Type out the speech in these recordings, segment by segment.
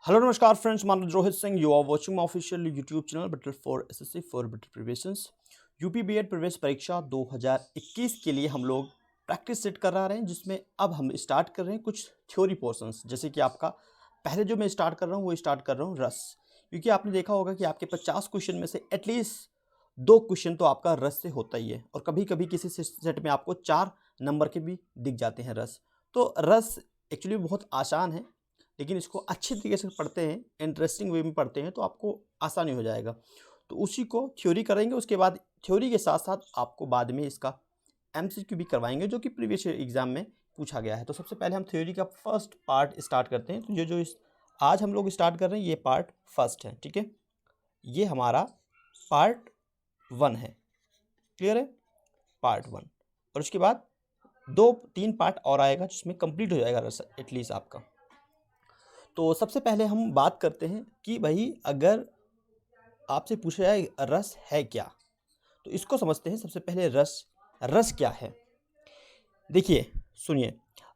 Hello नमस्कार friends, Manav Rohit Singh. You are watching my official YouTube channel better for SSC for better preparations. UP BEd प्रवेश परीक्षा 2021 के लिए हम लोग प्रैक्टिस सेट करा रहे हैं, जिसमें अब हम स्टार्ट कर रहे हैं कुछ थ्योरी पोर्शंस। जैसे कि आपका पहले जो मैं स्टार्ट कर रहा हूँ वो स्टार्ट कर रहा हूँ रस, क्योंकि आपने देखा होगा कि आपके 50 क्वेश्चन में से एटलीस्ट 2 क्वेश्चन तो आपका रस से होता ही है, और कभी कभी किसी सेट में आपको 4 नंबर के भी दिख जाते हैं रस। तो रस एक्चुअली बहुत आसान है, लेकिन इसको अच्छे तरीके से पढ़ते हैं, इंटरेस्टिंग वे में पढ़ते हैं तो आपको आसानी हो जाएगा। तो उसी को थ्योरी करेंगे, उसके बाद थ्योरी के साथ साथ आपको बाद में इसका एमसीक्यू भी करवाएंगे, जो कि प्रीवियस एग्जाम में पूछा गया है। तो सबसे पहले हम थ्योरी का फर्स्ट पार्ट स्टार्ट करते हैं। तो ये जो आज हम लोग स्टार्ट कर रहे हैं ये पार्ट फर्स्ट है, ठीक है। ये हमारा पार्ट 1 है, क्लियर है, पार्ट 1। और उसके बाद 2-3 पार्ट और आएगा जिसमें कंप्लीट हो जाएगा एटलीस्ट आपका। तो सबसे पहले हम बात करते हैं कि भाई अगर आपसे पूछा जाए रस है क्या, तो इसको समझते हैं। सबसे पहले रस क्या है, देखिए सुनिए।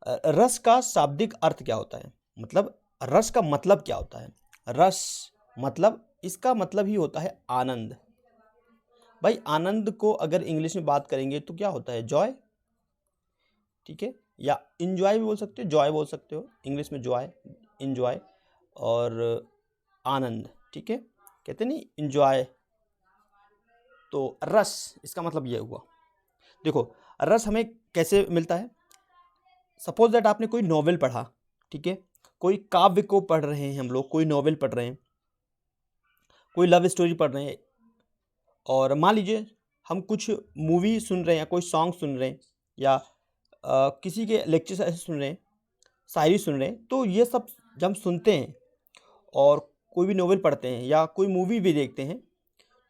रस का शाब्दिक अर्थ क्या होता है, मतलब रस का मतलब क्या होता है। रस मतलब, इसका मतलब ही होता है आनंद। भाई आनंद को अगर इंग्लिश में बात करेंगे तो क्या होता है, जॉय, ठीक है, या इंजॉय भी बोल सकते हो, जॉय बोल सकते हो। इंग्लिश में जॉय, इंजॉय और आनंद, ठीक है, कहते नहीं इंजॉय। तो रस इसका मतलब ये हुआ। देखो रस हमें कैसे मिलता है। सपोज दैट आपने कोई नॉवेल पढ़ा, ठीक है, कोई काव्य को पढ़ रहे हैं हम लोग, कोई नॉवेल पढ़ रहे हैं, कोई लव स्टोरी पढ़ रहे हैं, और मान लीजिए हम कुछ मूवी सुन रहे हैं, या कोई सॉन्ग सुन रहे हैं, या किसी के लेक्चर ऐसे सुन रहे हैं, शायरी सुन रहे हैं। तो ये सब जब हम सुनते हैं और कोई भी नॉवेल पढ़ते हैं या कोई मूवी भी देखते हैं,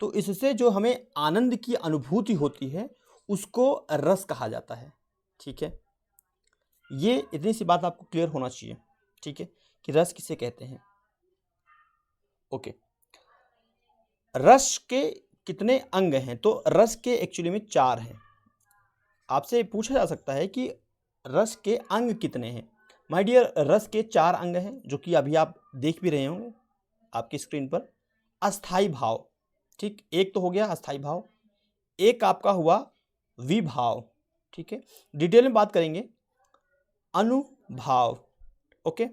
तो इससे जो हमें आनंद की अनुभूति होती है उसको रस कहा जाता है, ठीक है। ये इतनी सी बात आपको क्लियर होना चाहिए, ठीक है, कि रस किसे कहते हैं। ओके, रस के कितने अंग हैं, तो रस के एक्चुअली में 4 हैं। आपसे पूछा जा सकता है कि रस के अंग कितने हैं। माय डियर, रस के 4 अंग हैं, जो कि अभी आप देख भी रहे होंगे आपकी स्क्रीन पर। अस्थाई भाव, ठीक, एक तो हो गया अस्थाई भाव, एक आपका हुआ विभाव, ठीक है, डिटेल में बात करेंगे, अनुभाव, ओके,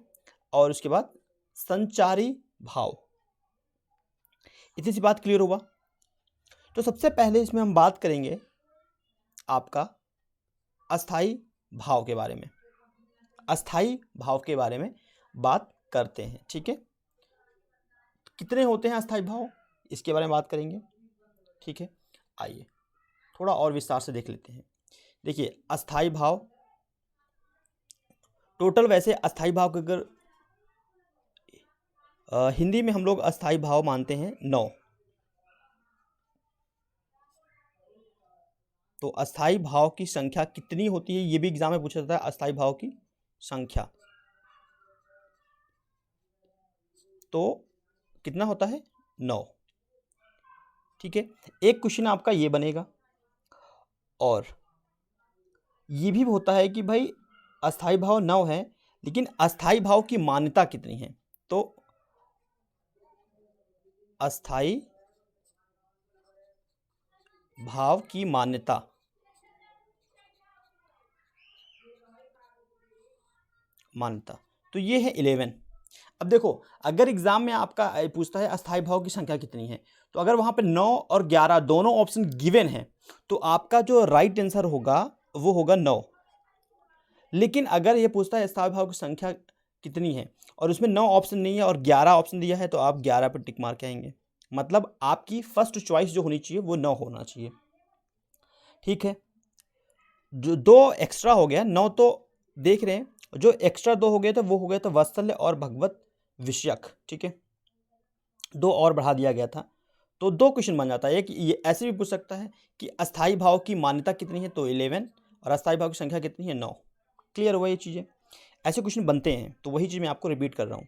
और उसके बाद संचारी भाव। इतनी सी बात क्लियर हुआ। तो सबसे पहले इसमें हम बात करेंगे आपका अस्थाई भाव के बारे में। अस्थाई भाव के बारे में बात करते हैं, ठीक है। कितने होते हैं अस्थाई भाव, इसके बारे में बात करेंगे, ठीक है। आइए थोड़ा और विस्तार से देख लेते हैं। देखिए अस्थाई भाव टोटल, वैसे अस्थाई भाव के अगर हिंदी में हम लोग अस्थाई भाव मानते हैं 9। तो अस्थाई भाव की संख्या कितनी होती है, ये भी एग्जाम में पूछा जाता है, अस्थाई भाव की संख्या। तो कितना होता है, 9, ठीक है। एक क्वेश्चन आपका ये बनेगा, और ये भी होता है कि भाई अस्थाई भाव 9 है, लेकिन अस्थाई भाव की मान्यता कितनी है। तो अस्थाई भाव की मान्यता, तो ये है 11। अब देखो अगर एग्जाम में आपका पूछता है अस्थाई भाव की संख्या कितनी है, तो अगर वहां पे 9 और 11 दोनों ऑप्शन गिवन है, तो आपका जो राइट आंसर होगा वो होगा 9। लेकिन अगर ये पूछता है अस्थाई भाव की संख्या कितनी है, और उसमें 9 ऑप्शन नहीं है और 11 ऑप्शन दिया है, तो आप 11 पर टिक मार के आएंगे। मतलब आपकी फर्स्ट चॉइस जो होनी चाहिए वो 9 होना चाहिए, ठीक है। जो 2 एक्स्ट्रा हो गया, 9 तो देख रहे हैं, जो एक्स्ट्रा 2 हो गए थे वो हो गए थे वात्सल्य और भगवत विषयक, ठीक है, 2 और बढ़ा दिया गया था। तो 2 क्वेश्चन बन जाता है। एक ये ऐसे भी पूछ सकता है कि अस्थाई भाव की मान्यता कितनी है, तो 11, और अस्थाई भाव की संख्या कितनी है, 9। क्लियर हुआ ये चीज़ें, ऐसे क्वेश्चन बनते हैं। तो वही चीज़ मैं आपको रिपीट कर रहा हूँ।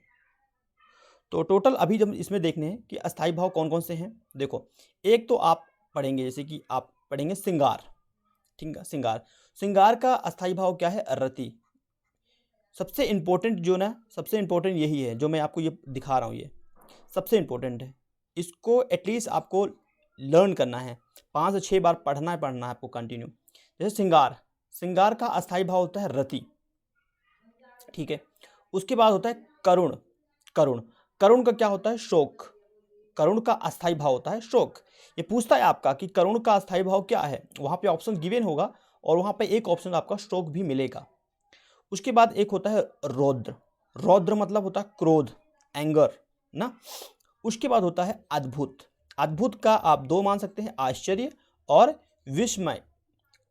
तो टोटल अभी जब इसमें देखने हैं कि अस्थाई भाव कौन कौन से हैं। देखो एक तो आप पढ़ेंगे, जैसे कि आप पढ़ेंगे श्रृंगार, ठीक है, श्रृंगार का अस्थाई भाव क्या है, रति। सबसे इम्पोर्टेंट जो ना, सबसे इम्पोर्टेंट यही है जो मैं आपको ये दिखा रहा हूँ, ये सबसे इम्पोर्टेंट है। इसको एटलीस्ट आपको लर्न करना है, 5 से 6 बार पढ़ना है आपको कंटिन्यू। जैसे सिंगार, सिंगार का अस्थाई भाव होता है रति, ठीक है। उसके बाद होता है करुण, करुण, करुण का क्या होता है? शोक, करुण का अस्थाई भाव होता है शोक। ये पूछता है आपका कि करुण का अस्थाई भाव क्या है, वहाँ पे ऑप्शन गिवन होगा और वहाँ पे एक ऑप्शन आपका शोक भी मिलेगा। उसके बाद एक होता है रौद्र, रौद्र मतलब होता है क्रोध, एंगर ना। उसके बाद होता है अद्भुत, अद्भुत का आप 2 मान सकते हैं, आश्चर्य और विस्मय।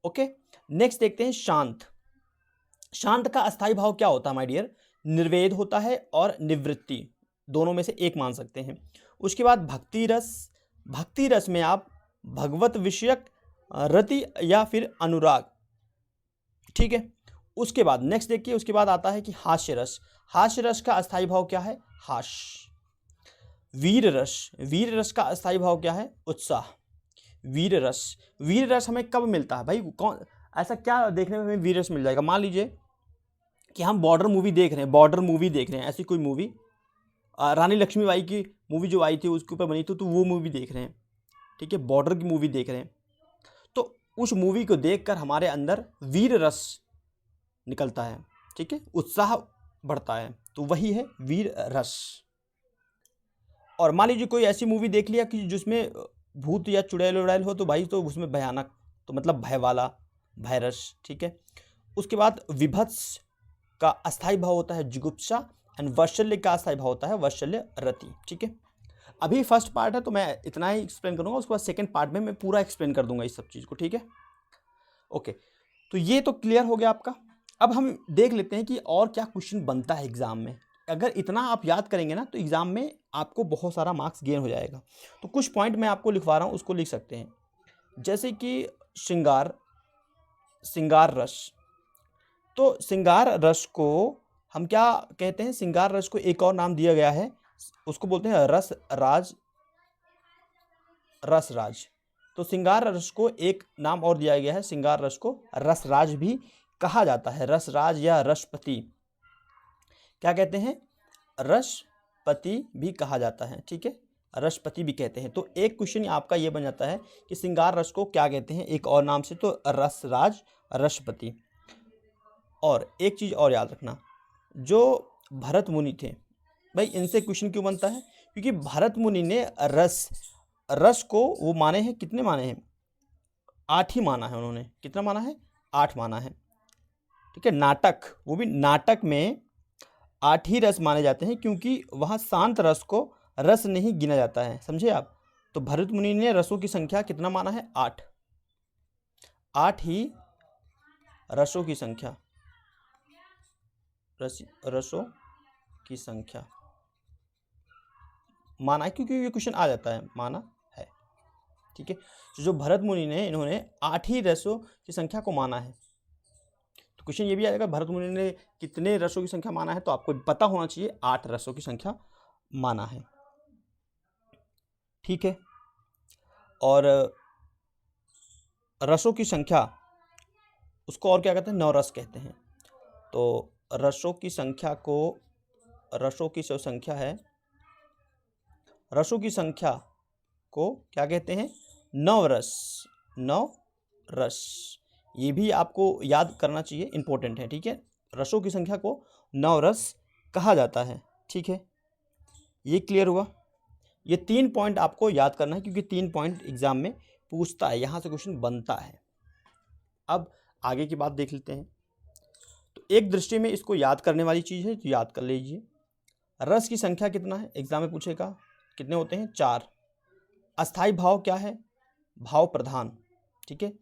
ओके, नेक्स्ट देखते हैं शांत। शांत का अस्थाई भाव क्या होता है माय डियर? निर्वेद होता है और निवृत्ति, दोनों में से एक मान सकते हैं। उसके बाद भक्ति रस, भक्ति रस में आप भगवत विषयक रति या फिर अनुराग, ठीक है। उसके बाद नेक्स्ट देखिए, उसके बाद आता है कि हास्य रस, हास्य रस का अस्थाई भाव क्या है? हास्य। वीर रस, वीर रस का अस्थाई भाव क्या है? उत्साह। वीर रस, वीर रस हमें कब मिलता है भाई? कौन ऐसा क्या देखने में हमें वीर रस मिल जाएगा? मान लीजिए कि हम बॉर्डर मूवी देख रहे हैं, बॉर्डर मूवी देख रहे हैं, ऐसी कोई मूवी, रानी लक्ष्मीबाई की मूवी जो आई थी उसके ऊपर बनी थी, तो वो मूवी देख रहे हैं, ठीक है, बॉर्डर की मूवी देख रहे हैं, तो उस मूवी को देखकर हमारे अंदर वीर रस निकलता है, ठीक है, उत्साह बढ़ता है, तो वही है वीर रस। और मान लीजिए कोई ऐसी मूवी देख लिया कि जिसमें भूत या चुड़ैल उड़ैल हो, तो भाई तो उसमें भयानक, तो मतलब भय वाला, भय रस, ठीक है। उसके बाद विभत्स का अस्थाई भाव होता है जुगुप्सा एंड वात्सल्य का अस्थाई भाव होता है वात्सल्य रति, ठीक है। अभी फर्स्ट पार्ट है तो मैं इतना ही एक्सप्लेन करूंगा, उसके बाद सेकंड पार्ट में मैं पूरा एक्सप्लेन कर दूंगा इस सब चीज़ को, ठीक है। ओके, तो ये तो क्लियर हो गया आपका। अब हम देख लेते हैं कि और क्या क्वेश्चन बनता है एग्जाम में। अगर इतना आप याद करेंगे ना तो एग्जाम में आपको बहुत सारा मार्क्स गेन हो जाएगा। तो कुछ पॉइंट मैं आपको लिखवा रहा हूँ, उसको लिख सकते हैं। जैसे कि श्रृंगार, श्रृंगार रस, तो श्रृंगार रस को हम क्या कहते हैं? श्रृंगार रस को एक और नाम दिया गया है, उसको बोलते हैं रस राज, रस राज। तो श्रृंगार रस को एक नाम और दिया गया है, श्रृंगार रस को रसराज भी कहा जाता है, रसराज या रसपति, क्या कहते हैं? रसपति भी कहा जाता है, ठीक है, रसपति भी कहते हैं। तो एक क्वेश्चन आपका ये बन जाता है कि श्रृंगार रस को क्या कहते हैं एक और नाम से? तो रसराज, रसपति। और एक चीज़ और याद रखना, जो भरत मुनि थे भाई, इनसे क्वेश्चन क्यों बनता है? क्योंकि भरत मुनि ने रस, रस को वो माने हैं, कितने माने हैं? 8 ही माना है उन्होंने। कितना माना है? 8 माना है, ठीक है। नाटक, वो भी नाटक में 8 ही रस माने जाते हैं, क्योंकि वहाँ शांत रस को रस नहीं गिना जाता है, समझे आप। तो भरत मुनि ने रसों की संख्या कितना माना है? 8, 8 ही रसों की संख्या, रसों की संख्या माना है, क्योंकि ये क्वेश्चन आ जाता है, माना है, ठीक है। तो जो भरत मुनि ने, इन्होंने 8 ही रसों की संख्या को माना है। तो क्वेश्चन ये भी आएगा भरत मुनि ने कितने रसों की संख्या माना है, तो आपको पता होना चाहिए 8 रसों की संख्या माना है, ठीक है। और रसों की संख्या, उसको और क्या कहते हैं? 9 रस कहते हैं। तो रसों की संख्या को, रसों की जो संख्या है, रसों की संख्या को क्या कहते हैं? 9 रस, 9 रस। ये भी आपको याद करना चाहिए, इंपॉर्टेंट है, ठीक है। रसों की संख्या को 9 रस कहा जाता है, ठीक है। ये क्लियर हुआ? ये 3 पॉइंट आपको याद करना है, क्योंकि 3 पॉइंट एग्जाम में पूछता है, यहाँ से क्वेश्चन बनता है। अब आगे की बात देख लेते हैं। तो एक दृष्टि में इसको याद करने वाली चीज़ है, तो याद कर लीजिए। रस की संख्या कितना है? एग्जाम में पूछेगा, कितने होते हैं? 4। अस्थाई भाव क्या है? भाव प्रधान, ठीक है।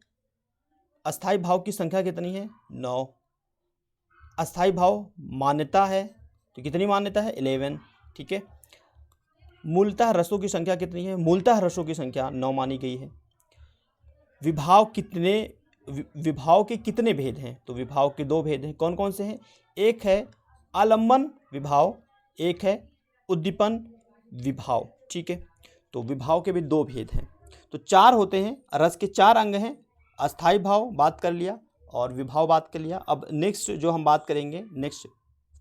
अस्थाई भाव की संख्या कितनी है? 9। अस्थाई भाव मान्यता है, तो कितनी मान्यता है? 11, ठीक है। मूलतः रसों की संख्या कितनी है? मूलतः रसों की संख्या 9 मानी गई है। विभाव कितने, विभाव के कितने भेद हैं? तो विभाव के 2 भेद हैं। कौन कौन से हैं? एक है आलम्बन विभाव, एक है उद्दीपन विभाव, ठीक है। तो विभाव के भी 2 भेद हैं। तो 4 होते हैं, रस के 4 अंग हैं। अस्थाई भाव बात कर लिया और विभाव बात कर लिया। अब नेक्स्ट जो हम बात करेंगे, नेक्स्ट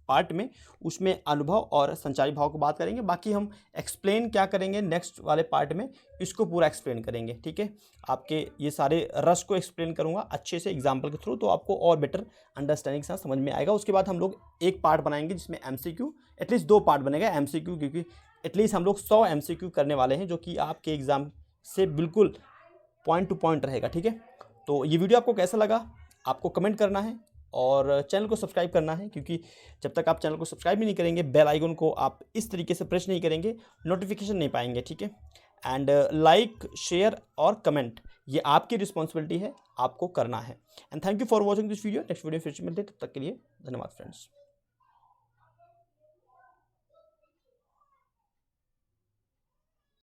पार्ट में, उसमें अनुभव और संचारी भाव को बात करेंगे। बाकी हम एक्सप्लेन क्या करेंगे नेक्स्ट वाले पार्ट में, इसको पूरा एक्सप्लेन करेंगे, ठीक है। आपके ये सारे रस को एक्सप्लेन करूँगा अच्छे से एग्जाम्पल के थ्रू, तो आपको और बेटर अंडरस्टैंडिंग के साथ समझ में आएगा। उसके बाद हम लोग एक पार्ट बनाएंगे जिसमें MCQ, एटलीस्ट 2 पार्ट बनेगा MCQ, क्योंकि एटलीस्ट हम लोग 100 MCQ करने वाले हैं, जो कि आपके एग्ज़ाम से बिल्कुल पॉइंट टू पॉइंट रहेगा, ठीक है। तो ये वीडियो आपको कैसा लगा आपको कमेंट करना है और चैनल को सब्सक्राइब करना है, क्योंकि जब तक आप चैनल को सब्सक्राइब ही नहीं करेंगे, बेल आइकन को आप इस तरीके से प्रेस नहीं करेंगे, नोटिफिकेशन नहीं पाएंगे, ठीक है। एंड लाइक, शेयर और कमेंट, ये आपकी रिस्पॉन्सिबिलिटी है, आपको करना है। And thank you for watching this video. Next video फिर से मिलते हैं, तब तक के लिए धन्यवाद फ्रेंड्स।